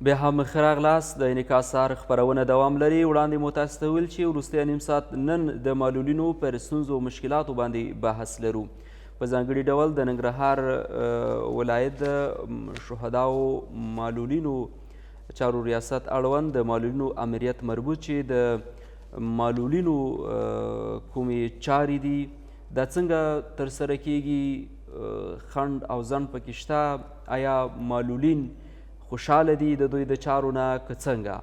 بیا هم ښه راغلاست. د انعکاس سهار خپرونه دوام لري. وړاندې مو تاسو ته ویل چې وروستی نیم ساعت نن د معلولینو پر ستونزو او مشکلاتو باندې بحث لرو. په ځانګړي ډول د ننګرهار ولایت د شهداو معلولینو چارو ریاست اړوند د معلولینو امریت مربوط چې د معلولینو کومې چارې دي دا څنګه ترسره کیږي، خنډ او ځنډ پکې شته، آیا معلولین خوشحاله دي د دوی د چارو نه که څنګه؟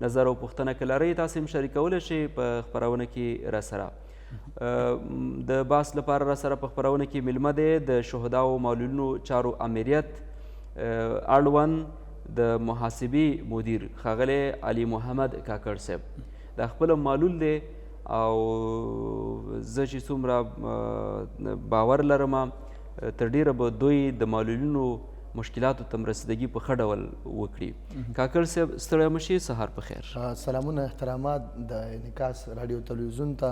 نظر او پوښتنه که لرئ تاسې هم شریکولی شئ په خپرونه کې راسره. د بحث لپاره راسره په خپرونه کې میلمه دی د شهداو معلولینو چارو امریت اړوند د محاسبې مدیر ښاغلی علي محمد کاکړ صاحب. دا خپله معلول دی او زه چې څومره باور لرم تر ډیره به دوی د معلولینو مشکلاتو ته مرستګي په ښه ډول وکړي. کاکړ صاحب ستړی مه شئ، سهار په خیر. سلامونه احترامات د انعکاس راډیو تلویزیون ته،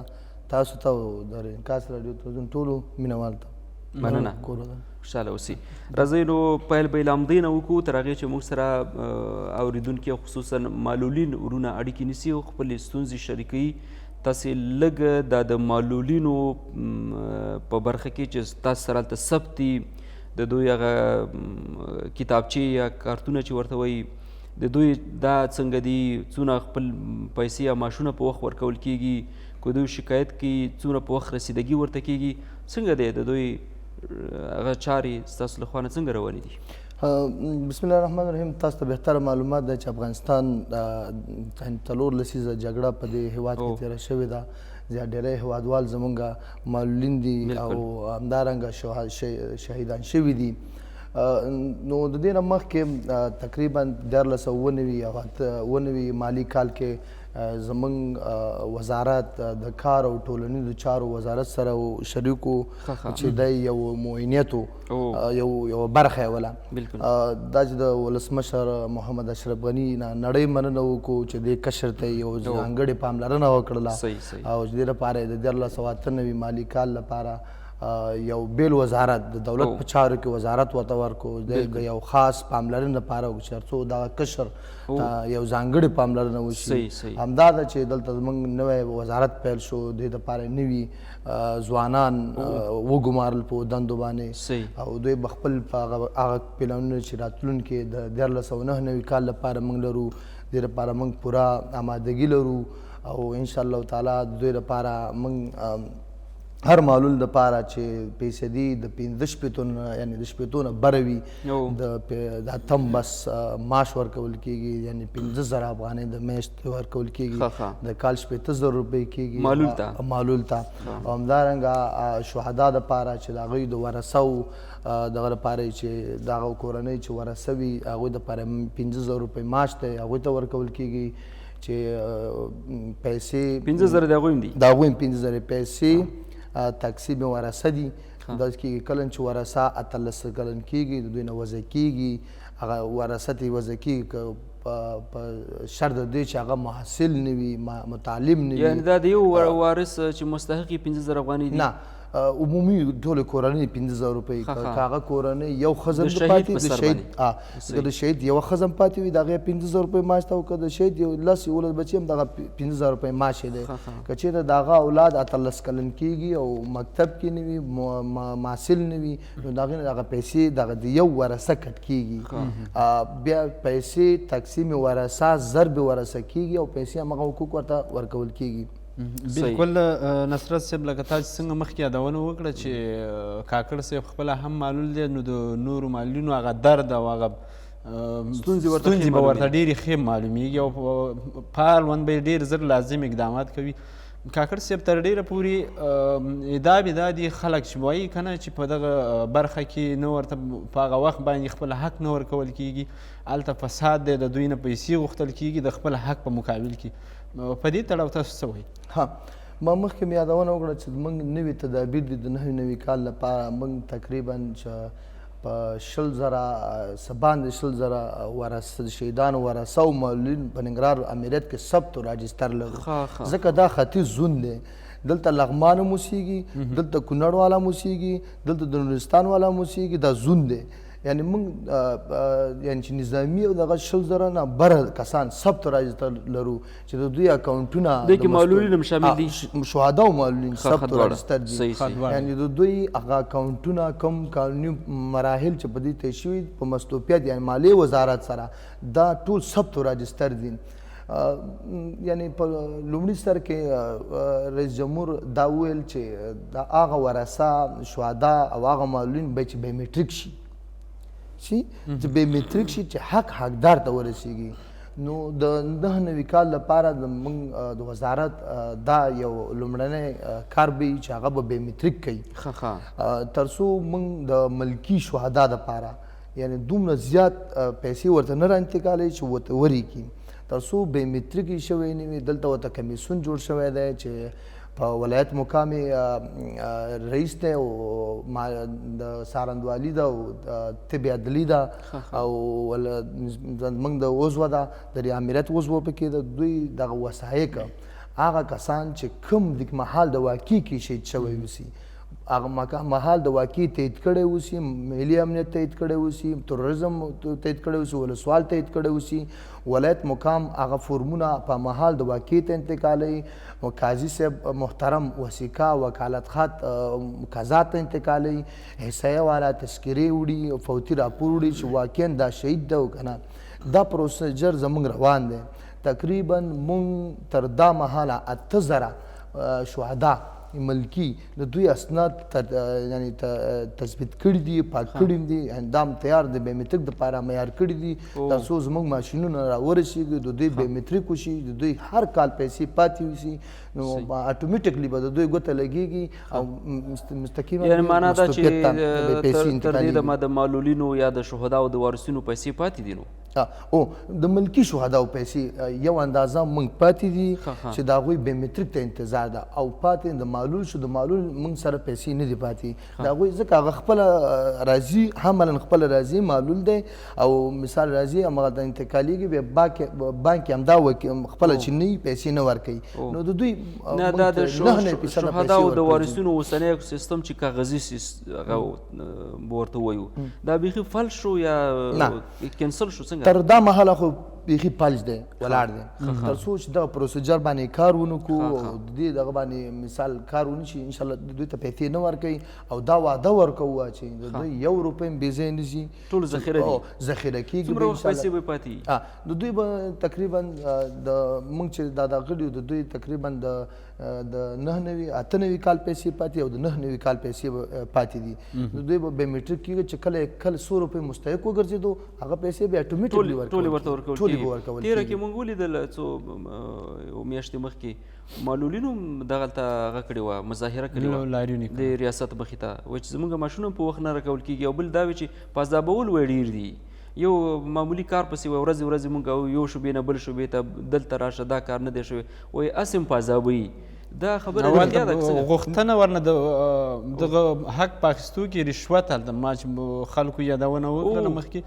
تاسو ته او د انعکاس راډیو تلویزیون ټولو مینوال ته مننه. خوشحاله اوسئ. راځئ نو پیل به یې له همدې نه وکړو تر هغې چې موږ سره اورېدونکي خصوصا معلولین ورونه اړیکې نیسي او خپلې ستونزې شریکوي. تاسې لږ دا د معلولینو په برخه کې چې تاسو سره هلته ثبت دي د دوی هغه کتابچې یا کارتونه چې ورته وایي د دوی دا څنګه دي، څونه خپل پیسې یا معاشونه په وخت ورکول کیږي، که دوی شکایت کوي څومره په وخت رسیدګي ورته کیږي، څنګه دی د دوی هغه چارې ستاسو له خوا نه څنګه روانې دي؟ بسم الله الرحمن الرحیم. تاسو ته بهتره معلومات ده چې افغانستان 4 لسیزه جګړه په دې هیواد کې تېره شوې ده. ډېری هیوادوال زمونږ معلولین دي او همدارنګه شهیدان شوي دي. نو د دې نه مخکې تقریبا 1490 یا 1990 مالي کال کې زمونږ وزارت د کار او ټولنیزو چارو وزارت سره شریکو چې د یو معاینیتو یو برخه یې وله. دا چې د ولسمشر محمد اشرف غني نه نړۍ مننه وکړو چې دې کشر ته یو ځانګړې پاملرنه وکړله او چې دې لپاره یې د 1493 مالي کال لپاره یو بیل وزارت د دولت په چارو کې وزارت ورته ورکړو د یو خاص پاملرنې لپاره چې څو دغه کشر یو ځانګړې پاملرنه وشي. همدا ده چې دلته زموږ نوی وزارت پیل شو، د دې دپاره نوي ځوانان وګمارل په دندو باندې او دوی به خپل په هغه پلانونه چې راتلونکي د 1499 کال لپاره موږ لرو دې لپاره موږ پوره آمادګي لرو او انشاءالله تعالی د دوی لپاره موږ هر معلول دپاره چې فیصدي د 15 یعنی د 15 نه بره وي د اتم بس معاش ورکول کېږي، یعنی 15,000 افغانۍ د میاشتې ورکول کېږي، د کال 15,000 روپۍ کېږي معلول ته. او همدارنګه شهدا دپاره چې د هغوی د ورثو دغه لپاره چې د هغه کورنۍ چې ورثه وي هغوی دپاره 15,000 روپۍ معاش دی هغوی ته ورکول کېږي چې پیسې 15,000 د هغوی هم دي، د هغوی هم 15,000 پیسې تقسیم ورثه دي. دا کېږي کله چې ورثه 18 کلن کېږي د دوی نه وضع کېږي، هغه ورثه ته یې وضع کېږي په شرط د دې چې هغه محصل نه وي، متعلم نه وي. یعنې دا د یو وارث چې مستحق یې 15,000 افغانۍ دي؟ نه، عمومي ټولې کورنۍ 15,000 روپۍ. که هغه کورنۍ یو ښځه هم پاتې د شهید یوه ښځه هم پاتې وي د هغې 15,000 روپۍ معاش ته، او که د شهید یو 10-11 بچي هم دغه 15,000 روپۍ معاش یې دی. که چېرته د هغه اولاد 18 کلن کېږي او مکتب کې نه وي، محصل نه وي، نو د هغې نه دغه پیسې دغه د یو ورثه کټ کېږي. بیا پیسې تقسیم ورثه ضرب ورثه کېږي او پیسې همغه حقوق ورته ورکول کېږي. بالکل نصرت صاحب، لکه تاسو څنګه مخکې یادونه وکړه چې کاکړ صاحب خپله هم معلول دی، نو د نورو معلولینو هغه درد او هغه ستونزې به ورته ډېرې ښې معلومیږي او په هر اړوند به یې ډېر زر لازم اقدامات کوي. کاکړ صاحب تر ډېره پورې ادعا دا دي خلک چې وایي که نه چې په دغه برخه کې نه ورته په هغه وخت باندې خپل حق نه ورکول کېږي، هلته فساد دی، د دوی نه پیسې غوښتل کېږي د خپل حق په مقابل کې. په دې تړاو تاسو څه وایي؟ ما مخکې مې یادونه وکړه چې موږ نوي تدابیر دي د 99 کال لپاره. موږ تقریبا په 20,000 څه باندې 20,000 شهیدانو ورثه او معلولین په ننګرهار امریت کې ثبت او راجستر لرو، ځکه دا ختیځ زون دی. دلته لغمان هم اوسېږي، دلته کونړ والا هم اوسېږي، دلته د نورستان والا هم اوسېږي، دا زون دی. یعنی موږ یعنی چې نظامي او دغه 100,000 نه بره کسان ثبت راجستر لرو چې د دوی اکاونټونه دوی کې معلولین هم شامل دي شهدا او معلولین ثبت راجستر دي صحیح یعنی د دوی هغه اکاونټونه کم قانوني مراحل چې په دې تیر شوي په مستوفیت یعنی مالیې وزارت سره دا ټول ثبت راجستر دي یعنی په لومړي سر کې رئیس جمهور دا وویل چې د هغه ورثه شهدا او هغه معلولین به چې بایومیټریک شي چې بایومیټریک شي چې حقدار ته ورسیږي نو د 9 کال لپاره موږ د وزارت دا یو لومړنی کار به چې هغه به بایومیټریک کوي تر څو موږ د ملکي شهدا دپاره یعنی دومره زیات پیسې ورته نه راانتقالوي چې ورته ورکړي تر څو بایومیټریک یې شوی نه وي دلته ورته کمیسیون جوړ شوی دی چې په ولایت مقام رئیس دی او د سارندوالي ده او طب عدلي ده او زموږ د عضوه ده د امریت عضوه پکې ده دوی دغه وثایق هغه کسان چې کوم دغه محل د واقع کې شهید شوی وسی هغه محل د واقع تایید کړی اوسي ملي امنیت تایید کړی اوسي تروریزم تایید کړی اوسي ولسوال تایید کړی اوسي ولایت مقام هغه فورمونه په محل د واقع ته انتقالوي قاضي صاحب محترم وثیقه وکالت خط قضا ته انتقالوي احصایه والا تذکرې وړي فوتي راپور وړي چې واقعا دا شهید ده او که نه دا پروسیجر زموږ روان دی تقریبا موږ تر دا مهاله 8,000 شهدا ملکی د دوی اسناد یعنی تثبیت کړي دي پاک کړي دي اندام تیار دی بایومیټریک دپاره معیار کړي دي تر څو زموږ ماشینونه راورسېږي د دوی بایومیټریک وشي د دوی هر کال پیسې پاتې وشي نو اټومیټیکلی به د دوی ګوته لګېږي او مستقیما یعنې معنا دا چې تر دې د معلولینو یا د شهداو د وارثینو پیسې پاتې دي نو او د ملکی شهداو پیسې یو اندازه موږ پاتې دي چې د هغوی بایومیټریک ته انتظار ده او پاتې د معلول شو د معلول موږ سره پیسې نه دي پاتې د هغوی ځکه هغه خپله راځي حملا خپله راځي معلول دی او مثال راځي همغه د انتقالیږي بیا بانک همدا خپله چې نه وي پیسې نه ورکوي نو د دوی نه دا د شهداو د وارثینو اوسنی سیستم چې کاغذي به ورته وایو دا بیخي فلج شو یا کینسل شو څنګه تر دا مهاله خو بیخي فلج دی ولاړ دی تر څو چې دغه پروسیجر باندې کار ونه کړو او د دې دغه باندې مثال کار ونه شي انشاءالله دوی ته پیسې نه ورکوي او دا وعده ورکوو چې د دوی 1 روپۍ هم بې ځایه نه ځي ټول ذخیره کېږي څومره وخت پیسې به پاتې د دوی به تقریبا د موږ چې دا غړي د دوی تقریبا د 98 کال پیسې پاتې او د 99 کال پیسې پاتې دي د دوی به بایومیټریک کېږي چې کله 100 روپۍ مستحق وګرځېدو هغه پیسې بیا اټومیټیکلی ورکول تیره کې موږ ولیدل څو میاشتې مخکې معلولینو دغلته هغه کړې وه مظاهره کړې وه د ریاست مخې ته وایي چې زموږ معاشونه په وخت نه راکول کېږي او بل دا وایي چې پازابول وایي ډېر دي یو معمولي کار پسې وایي ورځې موږ یو شوبې نه بل شوبې ته دلته راشه دا کار نه دی شوی وایي هسې هم پازابوي دا خبره رښتیا ده غوښتنه ورنه دغه حق په اخیستو کې رشوت هلته ما چې خلکو یادونه وکړله مخکې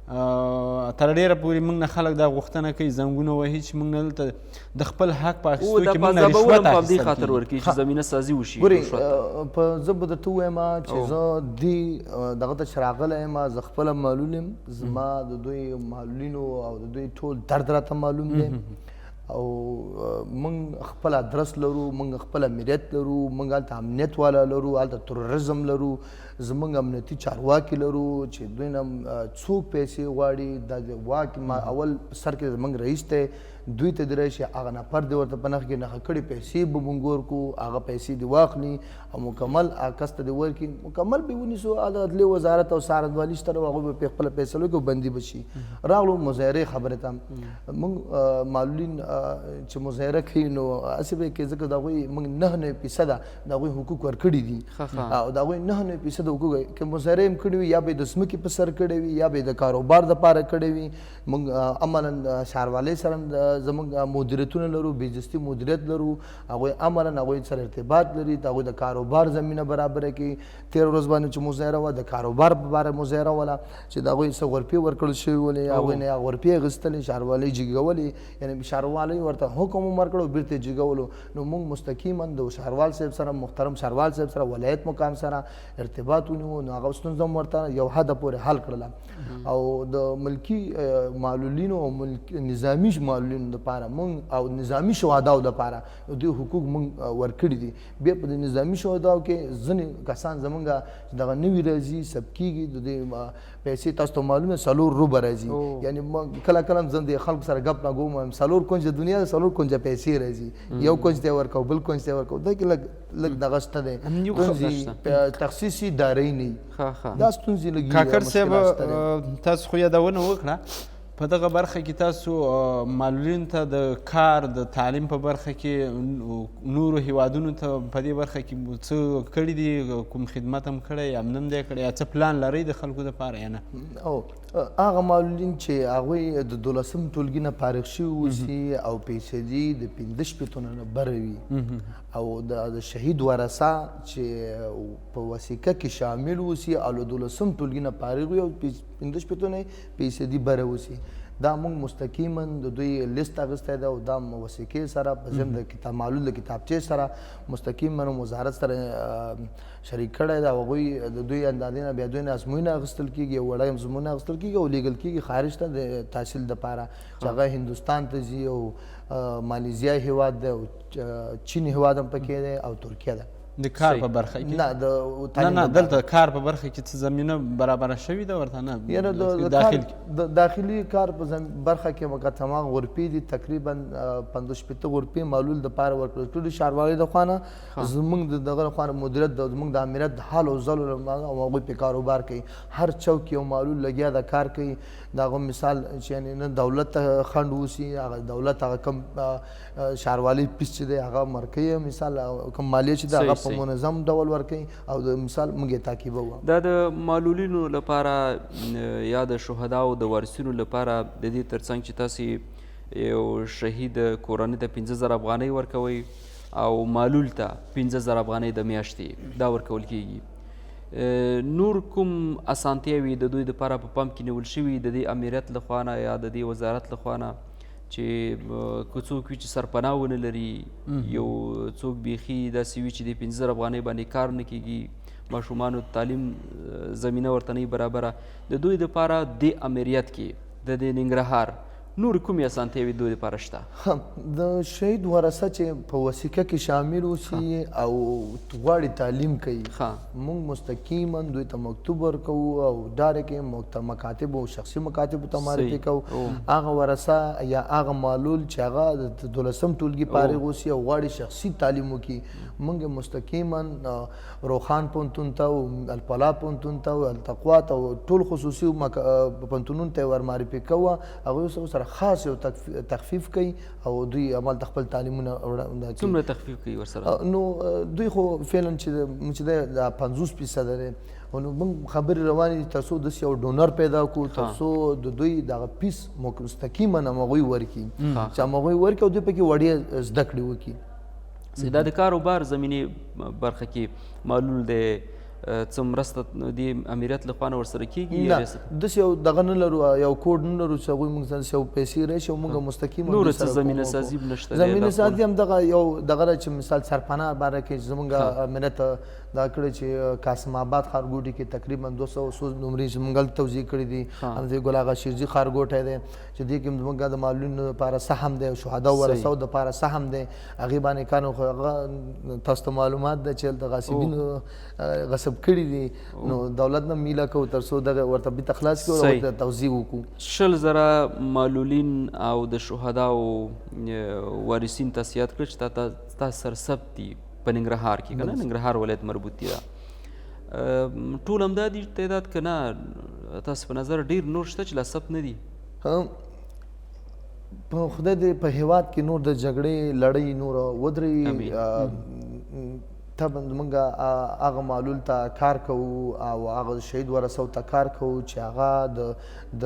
تر ډېره پورې موږ نه خلک دا غوښتنه کوي زنګونه وهي چې موږ نه دلته د خپل حق په اخیستو کې موږ نه رشوت په همدې خاطر ورکوي چې زمینه سازي وشي ګورې زه به درته ووایم چې زه دې دغه ته چې راغلی یم زه خپله معلول یم زما د دوی معلولینو او د دوی ټول درد راته معلوم دی او موږ خپل ادرس لرو موږ خپل امنیت لرو موږ هلته امنیت والا لرو هلته تروریزم لرو زموږ امنیتي چارواکي لرو چې دوی نه څوک پیسې غواړي دا د واک اول سر کې زموږ رئیس دی دوی ته دی راشي هغه نفر دی ورته په نښه کې نښه کړي پیسې به موږ ورکړو هغه پیسې دې واخلي او مکمل هغه کس ته دې ورکړي مکمل به ونیسو د عدلیې وزارت او سارندوالي شته هغوی به پرې خپله فیصله وکړي او بندي به شي راغلو مظاهرې خبرې ته موږ معلولین چې مظاهره کوي نو هسې به یې کوي ځکه د هغوی موږ 99% د هغوی حقوق ورکړي دي او د هغوی 99% حقوق که مظاهره هم کړي وي یا به یې د ځمکې په سر کړی وي یا به یې د کاروبار دپاره کړی وي موږ عملا ښاروالۍ سره زموږ مدیریتونه لرو بېجستي مدیریت لرو هغوی عملا هغوی سره ارتباط لري د هغوی د کاروبار زمینه برابره کړي تېره ورځ باندې چې مظاهره وه د کاروبار په باره مظاهره وله چې د هغوی څه غرفې ورکړل شوي ولې هغوی نه هغه غرفې اخیستلې ښاروالۍ جګولې یعنې ښاروال مالۍ ورته حکم هم ورکړ او بیرته یې جګولو. نو موږ مستقیما د ښاروال صاحب سره محترم ښاروال صاحب سره ولایت مقام سره ارتباط ونیو. نو هغه ستونزه هم ورته یو حده پورې حل کړله او د ملکي معلولینو او نظامي معلولینو دپاره موږ او نظامي شهداو دپاره دوی حقوق موږ ورکړي دي. بیا په د نظامي شهداو کې ځینې کسان زمونږ دغه نوي راځي ثبت کېږي د دې پیسې تاسو ته معلومه 4 روبه راځي. یعنې کله کله هم زه د خلکو سره ګپ نه کوم وایم 4 کونج د دنیا 4 کونجه پیسې راځي. یو کونج ته ورکو بل کونج ته ورکو دا کې لږ دغه شته دی تخصیصي ادارې نه دا ستونزې لږ کاکړ صاحب تاسو خو یادونه وکړه په دغه برخه کې تاسو معلولینو ته د کار د تعلیم په برخه کې نورو هیوادونو ته په دې برخه کې څه کړي دي کوم خدمت هم کړی یا هم نه دی کړی یا څه پلان لرئ د خلکو دپاره یا نه؟ او هغه معلولین چې هغوی د 12 ټولګي نه فارغ شوي اوسي او پیسې د 15 شپېتو نه بره وي او د شهید ورثه چې په وثیقه کې شامل اوسي او له 12 ټولګي نه فارغ وي او 15 شپېتو نه پیسې بره اوسي دا موږ مستقیما د دوی لیست اخیستی ده او دا وثیقې سره په ضمن د معلول د کتابچې سره مستقیما وزارت سره شریک کړی ده او هغوی د دوی اندازې نه بیا دوی نه ازموینه اخیستل کېږي او وړه ازموینه اخیستل کېږي او لیږل کېږي خارج ته د تحصیل دپاره چې هغه هندوستان ته ځي او مالیزیا هیواد ده او چین هیواد هم پکې دی او ترکیه ده. د کار په برخه کې نه دلته کار په برخه کې څه زمینه برابره شوې ده ورته نه؟ یاره د داخلي کار په برخه کې مقدمه غرفې دي تقریبا 15 غرفې معلول دپاره ورکړل کړي ښاروالۍ د خوا نه. زموږ د دغه خوا نه مدیریت زموږ د امریت د حال او ځلو او هغوی پې کاروبار کوي. هر چوک یو معلول لګیا د کار کوي. د هغه مثال چې یعنې نه دولت ته خنډ اوسي هغه دولت هغه کم ښاروالۍ پیس چې دی هغه ورکوي مثال کوم مالیه چې ده هغه په منظم ډول ورکوي او د مثال موږ یې تعقیبوو. دا د معلولینو لپاره یا د شهداو د وارثینو لپاره د دې ترڅنګ چې تاسې یو شهید کورنۍ ته 15,000 افغانۍ ورکوئ او معلول ته 15,000 افغانۍ د میاشتې دا ورکول کیږي. نور کوم اسانتیاوې د دوی دپاره په پام کې نیول شوي د دې امریت له خوا نه یا د دې وزارت له خوا نه چې که څوک وي چې سرپناه ونه لري یو څوک بیخي داسې وي چې د 15,000 افغانۍ باندې کار نه کیږي ماشومانو تعلیم زمینه ورته نه برابره د دوی دپاره د امریت کې د ننګرهار نور کومې اسانتیاوې دوی دپاره شته؟ د شهید ورثه چې په وثیقه کې شامل اوسي او غواړي تعلیم کوي موږ مستقیما دوی ته مکتوب ورکوو او ډایرکټ مکاتب او شخصي مکاتبو ته معرفي کوو. هغه ورثه یا هغه معلول چې هغه د 12 ټولګي فارغ اوسي او غواړي شخصي تعلیم وکړي موږ مستقیما روخان پوهنتون ته او الفلاح پوهنتون ته او التقوا ته او ټول خصوصي پوهنتونونو ته ورمعرفي کوو. هغوی سره خاص یو تخفیف کوي او دوی عمل د خپل تعلیمونه وړاندې کوي. څومره تخفیف کوي ورسره؟ نو دوی خو فعلا چې د 50% دی نو موږ خبرې روانې دي تر څو داسې یو ډونر پیدا کړو تر څو د دوی دغه پیس مستقیما همغوی ورکړي چې همغوی ورکړي او دوی پکې وړیا زده کړې وکړي. دا د کاروبار زمینې برخه کې معلول دی څه مرسته د امریت له خوا نه ورسره کېږي؟ نه داسې یو دغه نه لرو یو کوډ نه لرو چې هغوی موږ ته یو پیسې راشي او موږ مستقیما نوره څه زمینه سازي نشته؟ زمینه سازي هم دغه یو دغه چې مثال سرپناه باره کې زموږ امریت دا کړی چې قاسم آباد ښارګوټي کې تقریبا 200 نمرې چې موږ هلته توزیع کړي دي. همدې ګل اغا شیرجي ښارګوټی دی چې دې کې زموږ د معلولینو لپاره سهم دی او شهداو ورثو دپاره سهم دی. هغې باندې کار خو هغه تاسو ته معلومات ده چې هلته غاصبینو غصب کړي دي نو دولت نه میله کوو تر څو دغه ورته بیرته خلاص کړو او ورته توزیع وکړو. 100,000 معلولین او د شهداو وارثین تاسو یاد کړه چې تاسو سرثبت دي په ننګرهار کې که نه ننګرهار ولایت مربوط دي دا ټول همدا دي تعداد که نه تاسو په نظر ډېر نور شته چې لا ثبت نه دي؟ په خدای دې په هیواد کې نور د جګړې لړۍ نور ودرې طبعا موږ هغه معلول ته کار کوو او هغه شهید ورثو ته کار کوو چې هغه د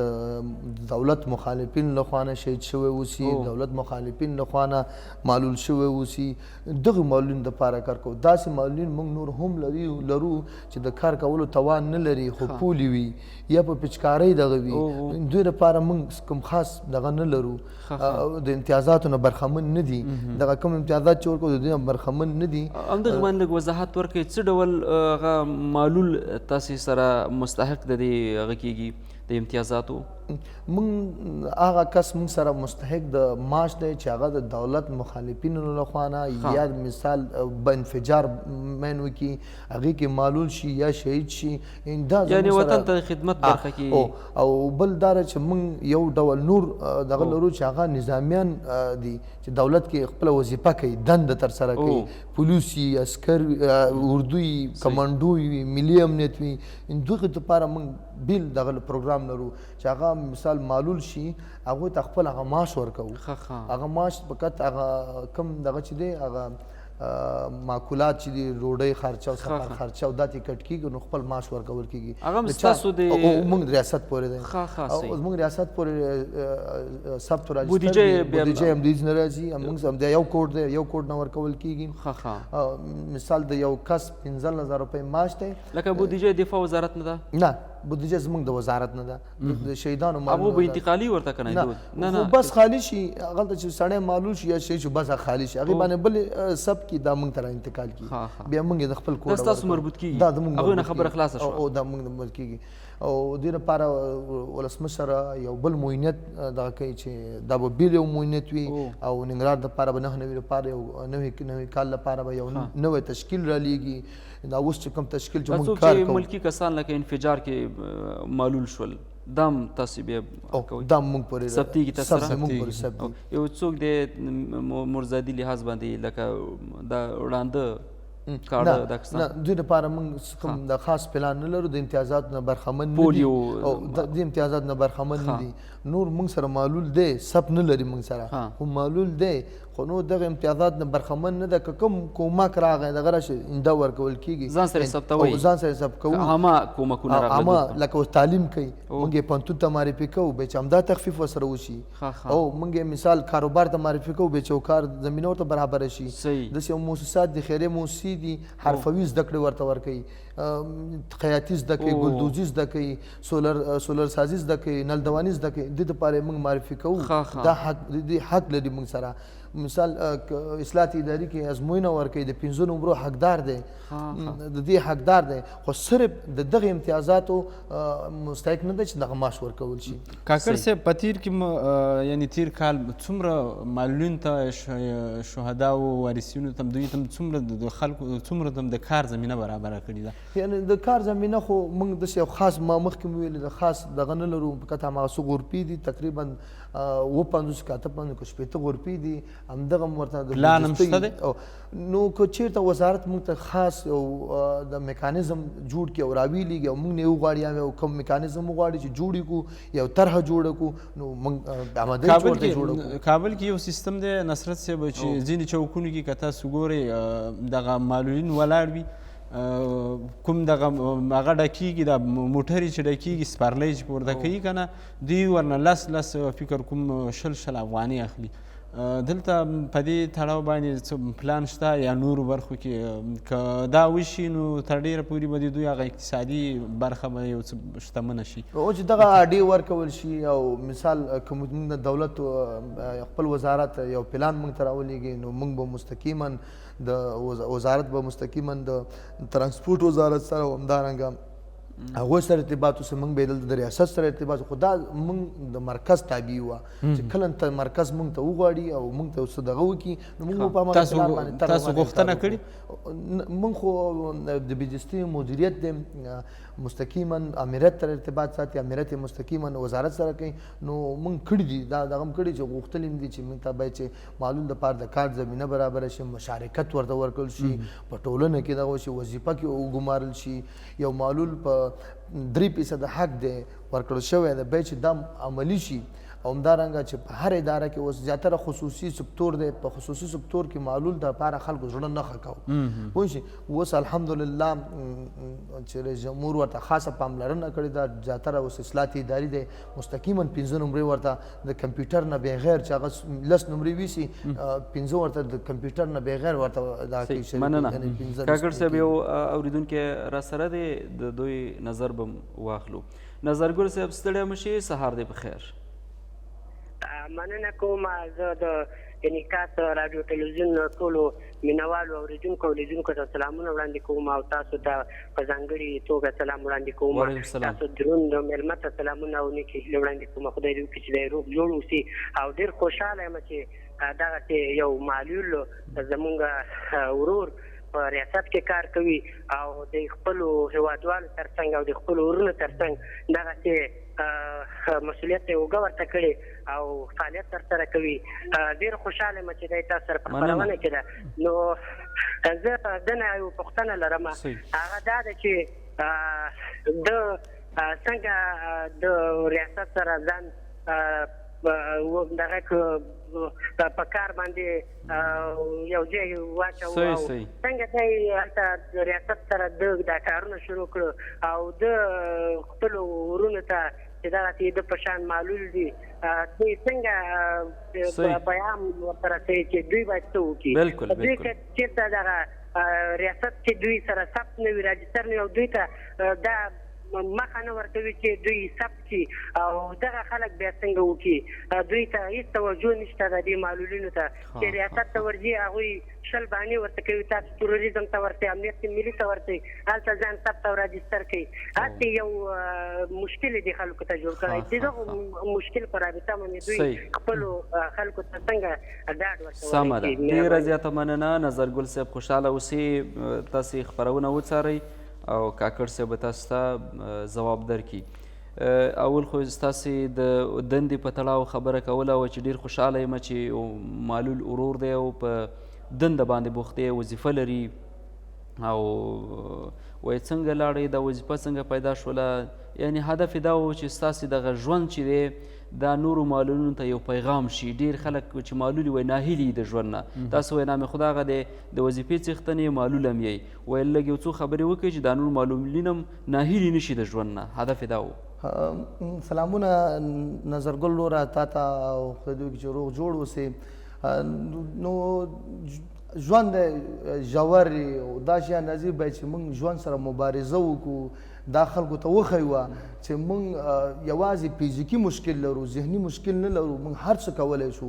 دولت مخالفین لخوا نه شهید شوی اوسي دولت مخالفین لخوا نه معلول شوی اوسي دغه معلولین دپاره کار کوو. داسې معلولین موږ نور هم لرو چې د کار کولو توان نه لري خو پولي وي یا په پچکارۍ دغه وي دوی لپاره موږ کوم خاص دغه نه لرو د امتیازاتو نه برخمن نه دي دغه کوم امتیازات چې ورکوو د دوی نه برخمن نه دي. همدغه باندې لږ وضاحت ورکړئ څه ډول هغه معلول تاسې سره مستحق د دې هغه کېږي د امتیازاتو؟ موږ هغه کس موږ سره مستحق د معاش دی چې هغه د دولت مخالفینو لخوا نه یا مثال به انفجار مین وکړي هغې کې معلول شي یا شهید شي یعنې وطن ته د خدمت برخه کې. او بل دا ده چې موږ یو ډول نور دغه لرو چې هغه نظامیان دي چې دولت کې خپله وظیفه کوي دنده ترسره کوي پولیس وي عسکر اردو وي کمانډو وي ملي امنیت وي دغې دپاره موږ بیل دغه پروګرام لرو چې هغه مثال معلول شي هغوی ته خپل هغه معاش ورکوو هغه معاش فقط هغه کم دغه چې دی هغه ماکولات چې دي ډوډۍ خرچه او سفر خرچه او دا ترې کټ کېږي نو خپل معاش ورکول کېږي هغه هم ستاسو د موږ ریاست پورې دی موږ ریاست پورې ثبت و راجستر بودیجه هم دوی نه راځي موږ هم د یو کوډ دی یو کوډ نه ورکول کېږي مثال د یو کس 15,000 روپۍ معاش دی لکه بودیجه دفاع وزارت نه ده نه بودیجه زموږ د وزارت نه ده د شهیدانو هغه به انتقالي ورته که نه نه بس خالی شي هغلته چې سړی معلول شي یا شهید شي بس خالی شي هغې باندې بل سب کې دا موږ ته را انتقال کېږي بیا موږ یې د خپل کور ستاسو مربوط کېږي هغوی نه خبره خلاصه شوه او دا موږ مربوط کېږي او دې لپاره ولسمشر یو بل معاینت دغه کوي چې دا به بیل یو معاینت وي او ننګرهار دپاره به 9 نوي لپاره یو نوي کال لپاره به یو نوی تشکیل رالیږي دا اوس چې کوم تشکیل چې موږ کار کوو ملکي کسان لکه انفجار کې معلول شول دام تاسو بیا کوئ دا موږ پورې ثبتېږي تاسو سره موږ پورې ثبتېږي یو څوک د مرزادي لحاظ باندې لکه دا وړاندې کارډ نه دوی لپاره موږ کوم د خاص پلان نه لرو د امتیازاتو نه برخمن نه دي او د امتیازاتو نه برخمن نه دي نور موږ سره معلول دی سب نه لري موږ سره خو معلول دی خو نو دغه امتیازات نه برخمن نه ده که کوم کومک راغی دغه راشي انده ورکول کېږي ځان سره ثبتوئ ځان سره ثبت کوو عامه کومکونه راغلي عامه لکه اوس تعلیم کوي موږ یې پوهنتون ته معرفي کوو بیا چې همدا تخفیف ورسره وشي او موږ یې مثال کاروبار ته معرفي کوو بیا چې کار زمینه ورته برابره شي داسې یو موسسات دي خیریه موسسې دي حرفوي زده کړې ورته ورکوي خیاطي زده کوي ګلدوزي زده کوي سولر سازي زده کوي نلدواني زده کوي دې دپاره یې موږ معرفي کوو دا حق لري موږ سره مثال اصلاحات اداري کې ازموینه ورکوي د 15 نمبرو حقدار دی د دې حقدار دی خو صرف د دغه امتیازاتو مستحق نه دی چې دغه معاش ورکول شي. کاکړ صاحب په تیر کې یعنی تیر کال څومره معلولین ته شهداو وارثینو ته دوی ته څومره د خلکو څومره ته د کار زمینه برابره کړې ده؟ یعنی د کار زمینه خو موږ داسې یو خاص ما مخکې مو ویلې د خاص دغه نه لرو فقط هماغه څو غرفې دي تقریبا 50 که 58 شپېته غرفې دي همدغه ورته پلان هم شته دی نو که چېرته وزارت موږ ته خاص یو د میکانیزم جوړ کړي او راویلېږي او موږ نه یې وغواړي یا یو کوم میکانیزم وغواړي چې جوړ یې کړو یو طرحه جوړه کړو نو موږ آماده ورته جوړه کړو. کابل کې یو سیستم دی نصرت صاحب چې ځینې چوکونو کې که تاسو ګورئ دغه معلولین ولاړ وي کوم دغه هغه ډکېږي دا موټرې چې ډکېږي سپرلی چې پورته کوي که نه دوی ورنه لس فکر کوم 10 افغانۍ اخلي. دلته په دې تړاو باندې څه پلان شته یا نورو برخو کې که دا وشي نو تر ډېره پورې به د دوی هغه اقتصادي برخه به یو څه شتمنه شي او چې دغه اډې ورکول شي او مثال که موږ د دولت خپل وزارت یو پلان موږ ته راولېږي نو موږ به مستقیما د وزارت به مستقیما د ترانسپورټ وزارت سره همدارنګه هغوی سره ارتباط اوسه موږ به دلته د ریاست سره ارتباط خو دا موږ د مرکز تابع وه چې کله ته مرکز موږ ته وغواړي او موږ ته څه دغه وکړي نو موږ په هماغه پلان باندې تاسو غوښتنه کړې موږ خو د بجستي مدیریت دی مستقیما امریت سره ارتباط ساتي امریت مستقیما وزارت سره کوي نو موږ کړي دي دا دغه هم کړي چې غوښتل هم دي چې موږ ته باید چې معلول دپاره د کار زمینه برابره شي مشارکت ورته ورکړل شي په ټولنه کې دغه شي وظیفه کې وګمارل شي یو معلول په 3% حق دی ورکړل شوی دی باید چې دا عملي شي او همدارنګه چې په هر اداره کې اوس زیاتره خصوصي سکتور دی په خصوصي سکتور کې معلول دپاره خلکو زړه نه ښه کوو پوه شي اوس الحمدلله چې رئیس جمهور ورته خاصه پاملرنه کړې ده زیاتره اوس اصلاحاتي ادارې دی مستقیما 5 نمرې ورته د کمپیوټر نه بغیر چې هغه 10 نمرې ویسي 5 ورته د کمپیوټر نه بغیر ورته دا کوي مننه کاکړ صاحب یو اوریدونکی را سره دی د دوی نظر به واخلو نظرګل صاحب ستړی مشي سهار دی په خیر مننه کوم زه د انعکاس راډیو تلویزیون ټولو مینوالو اوریدونکو او لیدونکو ته سلامونه وړاندې کوم او تاسو ته په ځانګړي توګه سلام وړاندې کوم تاسو دروند میلمه ته سلامونه او نیکې هیلې وړاندې کوم خدای دې وکړي چې دی روغ جوړ اوسي او ډېر خوشحاله یم چې دغسې یو معلول زمونږ ورور په ریاست کې کار کوي او د خپلو هیوادوالو ترڅنګ او د خپلو ورونو ترڅنګ دغسې مسؤلیت یې اوږه ورته کړې او فعالیت ترسره کوي ډېر خوشحاله یم چې دی تاسو سره په خپرونه کې ده نو زه دنه یو پوښتنه لرم هغه دا ده چې د څنګه د ریاست سره ځان دغه په کار باندې یو ځای واچوو او څنګه دی هلته ریاست سره دا کارونه شروع کړو او د خپلو ورونو ته چې دغسې د په شان معلول دي دوی څنګه پیام ورسره کوي چې دوی باید څه وکړي دوی که چېرته دغه ریاست کې دوی سره ثبت نه وي راجستر نه وي او دوی ته دا مخه نه ورکوي چې دوی ثبت کړي او دغه خلک بیا څنګه وکړي دوی ته هېڅ توجه نشته د دې معلولینو ته چې ریاست ته ورځي هغوی شل بهانې ورته کوي تاسو تروریزم ته ورځئ امنیت ملي ته ورځئ هلته ځان ثبت او راجستر کوي هسې یو مشکل یې دې خلکو ته جوړ کړی د دغو مشکل په رابطه باندې دوی خپلو خلکو ته څنګه ډاډ ورکولی سمه ده ډېره زیاته مننه نظرګل صاحب خوشحاله اوسئ تاسې خپرونه وڅارئ او کاکړ صاحب به تاسو ته ځواب درکړي اول خو ستاسې د دندې په تړاو خبره کوله وه چې ډېر خوشحاله یم چې یو معلول ورور دی او په دنده باندې بوخت دی وظیفه لري او وایي څنګه لاړئ دا وظیفه څنګه پیدا شوله یعنې هدف یې دا و چې ستاسې دغه ژوند چې دی دا نورو معلولینو ته یو پیغام شي ډېر خلک چې معلول وي ناهیلي د ژوند نه تاسو وایي نام خدا هغه دی د وظیفې څښتن یې معلول هم یی ویل لږ یو څو خبرې وکړئ چې دا نور معلولین هم ناهیلي نشي د ژوند نه هدف یې دا و سلامونه نظرګل وروره تا ته او خدای دې وکړي چې روغ جوړ اوسې نو ژوند ژور او دا شیان راځي باید چې موږ ژوند سره مبارزه وکړو دا خلکو ته وښیو چې موږ یوازې فزیکي مشکل لرو ذهني مشکل نه لرو موږ هر څه کولی شو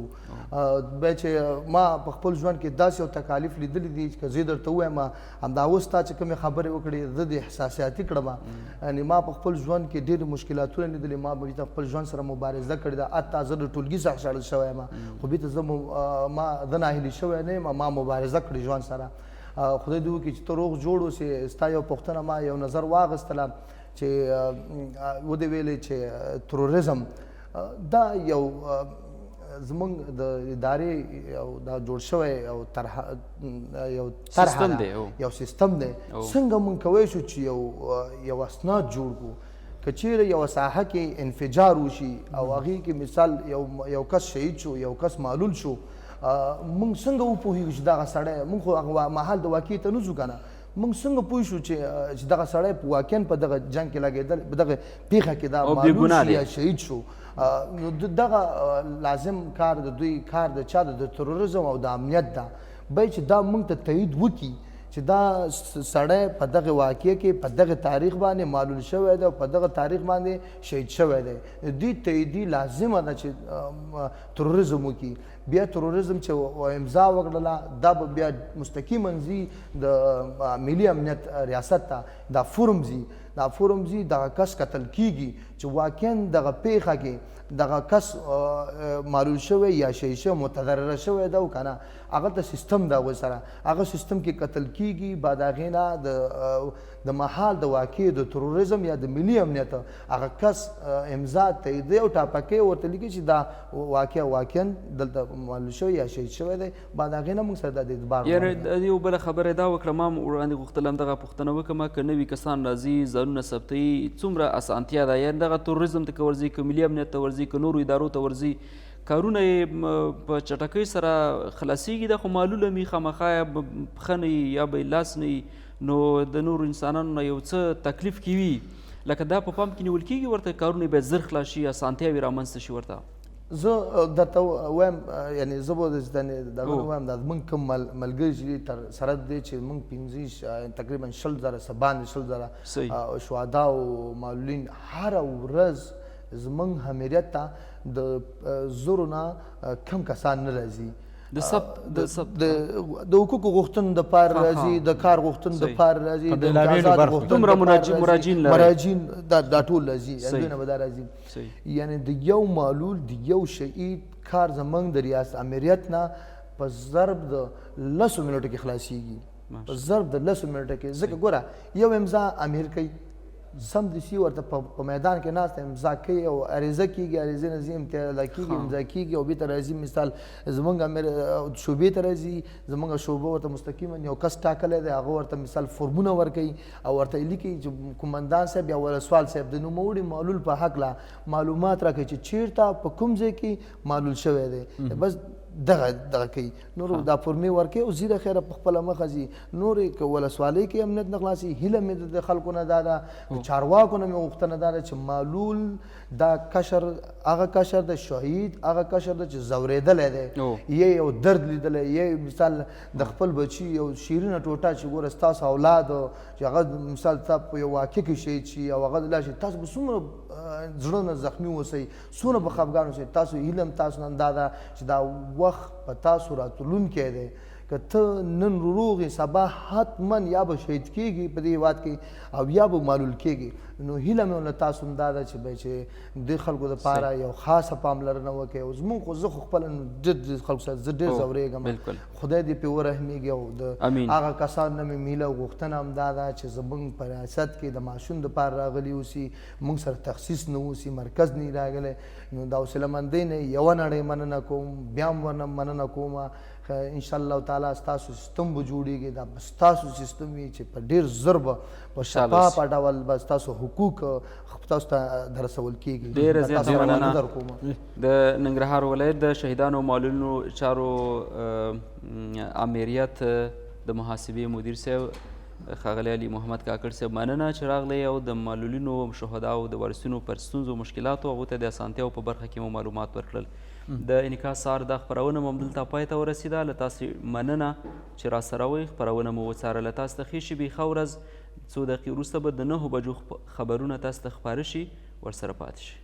باید چې ما په خپل ژوند کې داسې یو تکالیف لیدلی دي چې که زه درته ووایم همدا اوس تا چې کومې خبرې وکړې زه د احساسیاتي کړم یعنې ما په خپل ژوند کې ډېرې مشکلاتونه لیدلي ما بیرته خپل ژوند سره مبارزه کړې ده حتی زه د ټولګي څخه شړل شوی یم خو بیرته زه ناهیلي شوی نه یم ما مبارزه کړې ژوند سره خدای دې وکړي چې ته روغ جوړ اوسې ستا یو پوښتنه ما یو نظر واخیستله چې ودې ویلې چې تروریزم دا یو زمونږ د ادارې او دا جوړ شوی یو طرحه ده یو سیستم دی څنګه موږ کولی شو چې یو اسناد جوړ کړو که چیرې یوه ساحه کې انفجار وشي او هغې کې مثال یو کس شهید شو یو کس معلول شو موږ څنګه وپوهېږو چې دغه سړی موږ خو هغه مهال د واقعې ته نه ځو که نه موږ څنګه پوه شو چې دغه سړی په واقعا په دغه جنګ کې لګېدل په دغه پیښه کې دا معلول شو یا شهید شو نو دغه لازم کار د دوی کار د چا د تروریزم او د امنیت ده باید چې دا موږ ته تایید وکړي چې دا سړی په دغه واقعه کې په دغه تاریخ باندې معلول شوی دی او په دغه تاریخ باندې شهید شوی دی دوی تاییدي لازمه ده چې تروریزم وکړي بیا تروریزم چې امضا وکړله دا به بیا مستقیما ځي د ملي امنیت ریاست ته دا فورم ځي دغه کس قتل کیږي چې واقعا دغه پیښه کې دغه کس معلول شوی یا شهید شوی متضرره شوی ده او که نه هغه ته سیستم ده ورسره هغه سیستم کې قتل کیږي بعد هغې نه د محال د واقعې د تروریزم یا د ملي امنیت هغه کس امضا تاییدوي او ټاپکۍ ورته لیکي چې دا واقعا دلته معلول شوی یا شهید شوی دی بعد هغې نه موږ سره دا د اعتبار یعنې یو بله خبره دا وکړه ما وړاندې غوښتل همدغه پوښتنه وکړم که نوي کسان راځي ځانونه ثبتوي څومره اسانتیا ده یعنې دغه تروریزم ته که ورځي که ملي امنیت ته ورځي که نورو ادارو ته ورځي کارونه یې په چټکۍ سره خلاصیږي ده خو معلوله وي خامخا یا به پښه نه وي یا به یې لاس نه وي نو د نورو انسانانو نه یو څه تکلیف کې وي لکه دا په پام کې نیول کېږي ورته کارونه باید زر خلاص شي اسانتیاوې رامنځته شي ورته زه درته وایم یعنې زه به دغه وایم دا زموږ کوم ملګري چې تر سره دی چې موږ تقریبا 100,000 څه باندې 100,000 شهدا او معلولین هره ورځ زموږ امریت ته د زرو نه کم کسان نه راځي د حقوقو غوښتنو دپاره راځي د کار غوښتنو دپاره راځي د امتیازات دومره مراجعین دا ټول راځي دوی نه به دا راځي یعنې د یو معلول د یو شهید کار زموږ د ریاست امریت نه په ضرب د 10 منټو کې خلاصیږي په ضرب د 10 منټو کې ځکه ګوره یو امضا امیر کوي سمدستي ورته په میدان کې ناست امضا کوي او عریضه کېږي عریضې نه ځي امضا کېږي او بېرته راځي مثال زموږ امیر شعبې ته راځي زموږ شعبه ورته مستقیما یو کس ټاکلی دی هغه ورته مثال فورمونه ورکوي او ورته یې لیکي چې قومندان صاحب یا ولسوال صاحب د نوموړي معلول په هکله معلومات راکوي چې چیرته په کوم ځای کې معلول شوی دی بس دغه کوي نور دا فورمې ورکوي او زیره خیره په خپله مخه ځي نورې که ولسوالۍ کې امنیت نه خلاصي هیله مې د خلکو نه دا ده چارواکو نه مې غوښتنه دا ده چې معلول دا کشر هغه کشر د شهید هغه کشر ده چې ځورېدلی دی یې یو درد لیدلی یې مثال د خپل بچي یو شیرینه ټوټه چې ګوره ستاسو اولاد چې هغه مثال تا په یو واقع کې شهید شي او هغه لاړ شي تاسو به څومره زړه نه زخمي اوسئ څومره به خفګان اوسئ تاسو هیله هم تاسو نن دا ده چې دا وخت په تاسو راتلونکی دی که ته نن روغ سبا حتما یا به شهید کېږي په دې هېواد کې او یا به معلول کېږي نو هیله مې له تاسو هم دا ده چې د خلکو دپاره یو خاصه پاملرنه وکړئ او زمونږ خو زه خو خپله ډېر خلکو سره زه ډېر ځورېږم خدای دې پرې ورحمېږي او د هغه کسانو نه مې میله غوښتنه هم دا ده چې زموږ په ریاست کې د ماشوم دپاره راغلي اوسي موږ سره تخصیص نه اوسي مرکز نه راغلی نو د حوصلهمندۍ نه یوه نړۍ مننه کوم بیا هم ورنه مننه کومه انشاءالله تعالی ستاسو سیستم به جوړیږي دا به ستاسو سیستم وي چې په ډېر زر به په شفافه ډول به ستاسو حقوق تاسو ته در رسول کېږي ډېره زیاته مننه د ننګرهار ولایت د شهیدانو او معلولینو چارو امریت د محاسبې مدیر صاحب ښاغلی علي محمد کاکړ صاحب مننه چې راغلی او د معلولینو شهداو د وارثینو پر ستونزو مشکلاتو هغو ته د اسانتیاو په برخه کې مو معلومات ورکړل د انعکاس سهار دا خپرونه مو همدلته پای ته ورسېده له تاسې مننه چې راسره وئ خپرونه مو وڅارله تاسو ته ښې شي بیخه ورځ څو دقیقې وروسته به د 9 بجو خبرونه تاسو ته خپاره شي ورسره پاتې شئ